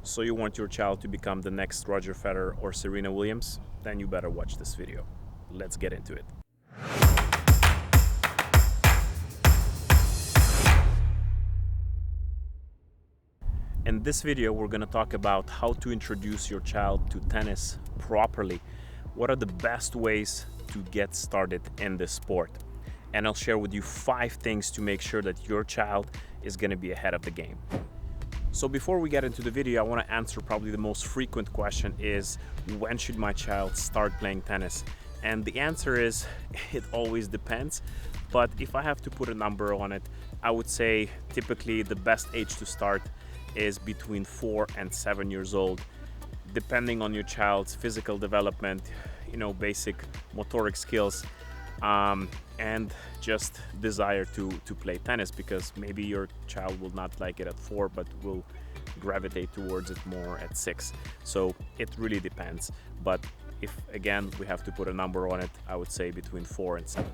So you want your child to become the next Roger Federer or Serena Williams? Then you better watch this video. Let's get into it. In this video, we're going to talk about how to introduce your child to tennis properly. What are the best ways to get started in this sport? And I'll share with you 5 things to make sure that your child is going to be ahead of the game. So before we get into the video, I want to answer probably the most frequent question is, when should my child start playing tennis? And the answer is, it always depends. But if I have to put a number on it, I would say typically the best age to start is between 4 and 7 years old, depending on your child's physical development, basic motoric skills, and just desire to play tennis, because maybe your child will not like it at 4 but will gravitate towards it more at 6. So it really depends, but if again we have to put a number on it, I would say between 4 and 7.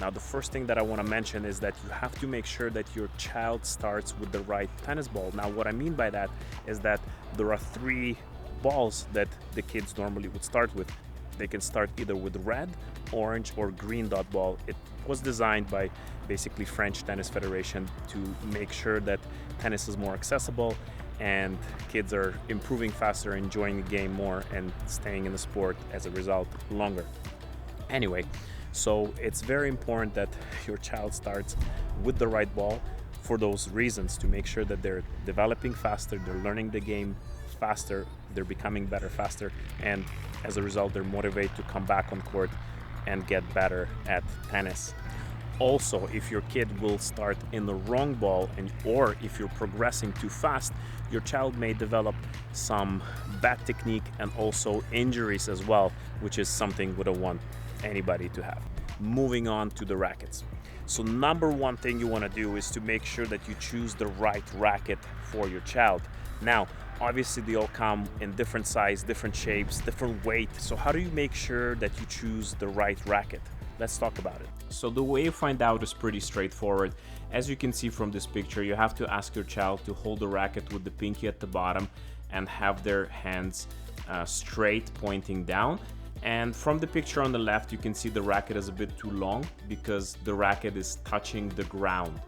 Now, the first thing that I want to mention is that you have to make sure that your child starts with the right tennis ball. Now, what I mean by that is that there are 3 balls that the kids normally would start with. They can start either with red, orange, or green dot ball. It was designed by basically French Tennis Federation to make sure that tennis is more accessible and kids are improving faster, enjoying the game more, and staying in the sport as a result longer. Anyway, so it's very important that your child starts with the right ball for those reasons, to make sure that they're developing faster, they're learning the game faster, they're becoming better faster, and as a result they're motivated to come back on court and get better at tennis. Also, if your kid will start in the wrong ball, or if you're progressing too fast, your child may develop some bad technique and also injuries as well, which is something we don't want anybody to have. Moving on to the rackets. So number one thing you want to do is to make sure that you choose the right racket for your child. Now, obviously they all come in different size, different shapes, different weight. So how do you make sure that you choose the right racket? Let's talk about it. So the way you find out is pretty straightforward. As you can see from this picture, you have to ask your child to hold the racket with the pinky at the bottom and have their hands straight, pointing down. And from the picture on the left, you can see the racket is a bit too long because the racket is touching the ground.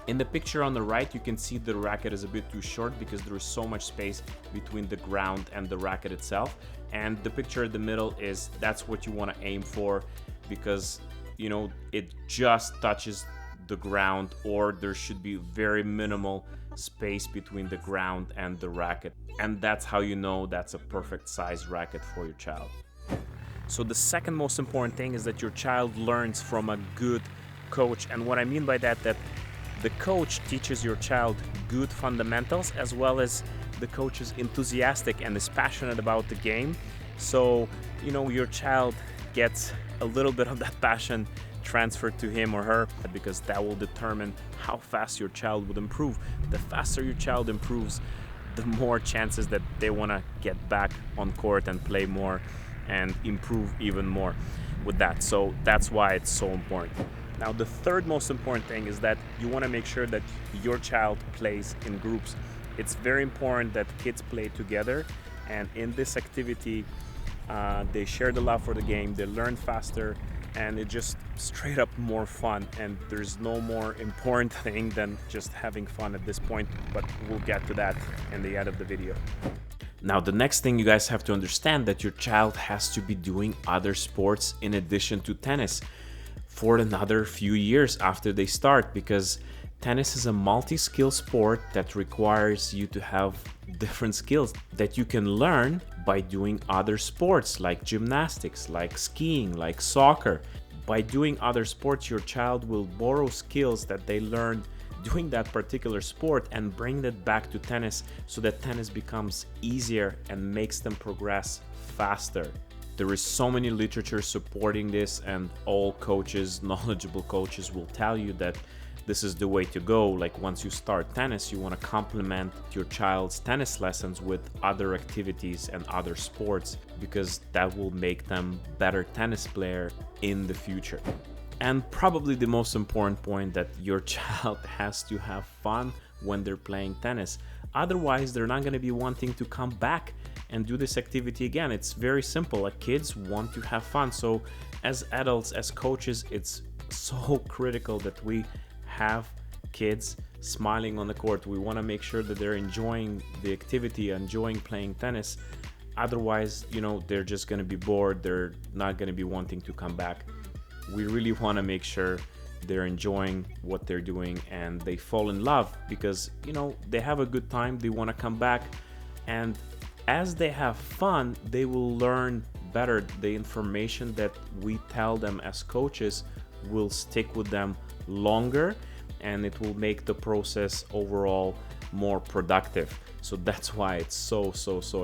In the picture on the right, you can see the racket is a bit too short because there is so much space between the ground and the racket itself. And the picture in the middle that's what you want to aim for, because it just touches the ground, or there should be very minimal space between the ground and the racket. And that's how you know that's a perfect size racket for your child. So the second most important thing is that your child learns from a good coach. And what I mean by that the coach teaches your child good fundamentals, as well as the coach is enthusiastic and is passionate about the game. So, your child gets a little bit of that passion transferred to him or her, because that will determine how fast your child would improve. The faster your child improves, the more chances that they want to get back on court and play more and improve even more with that. So that's why it's so important. Now, the third most important thing is that you want to make sure that your child plays in groups. It's very important that kids play together, and in this activity they share the love for the game, they learn faster, and it's just straight up more fun. And there's no more important thing than just having fun at this point, but we'll get to that in the end of the video. Now, the next thing you guys have to understand that your child has to be doing other sports in addition to tennis for another few years after they start, because tennis is a multi-skill sport that requires you to have different skills that you can learn by doing other sports like gymnastics, like skiing, like soccer. By doing other sports, your child will borrow skills that they learned doing that particular sport and bring that back to tennis, so that tennis becomes easier and makes them progress faster. There is so many literature supporting this, and all coaches, knowledgeable coaches, will tell you that this is the way to go. Like, once you start tennis, you want to complement your child's tennis lessons with other activities and other sports, because that will make them better tennis player in the future. And probably the most important point, that your child has to have fun when they're playing tennis. Otherwise, they're not going to be wanting to come back and do this activity again. It's very simple. Like, kids want to have fun. So as adults, as coaches, it's so critical that we have kids smiling on the court. We want to make sure that they're enjoying the activity, enjoying playing tennis. Otherwise, they're just going to be bored. They're not going to be wanting to come back. We really want to make sure they're enjoying what they're doing and they fall in love, because they have a good time, they want to come back, and as they have fun, they will learn better. The information that we tell them as coaches will stick with them longer, and it will make the process overall more productive. So that's why it's so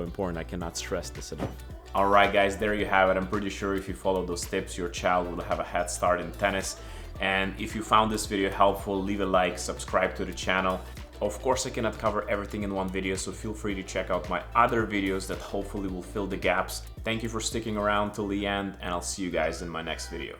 important. I cannot stress this enough. All right, guys, there you have it. I'm pretty sure if you follow those tips, your child will have a head start in tennis. And if you found this video helpful, leave a like, subscribe to the channel. Of course, I cannot cover everything in one video, so feel free to check out my other videos that hopefully will fill the gaps. Thank you for sticking around till the end, and I'll see you guys in my next video.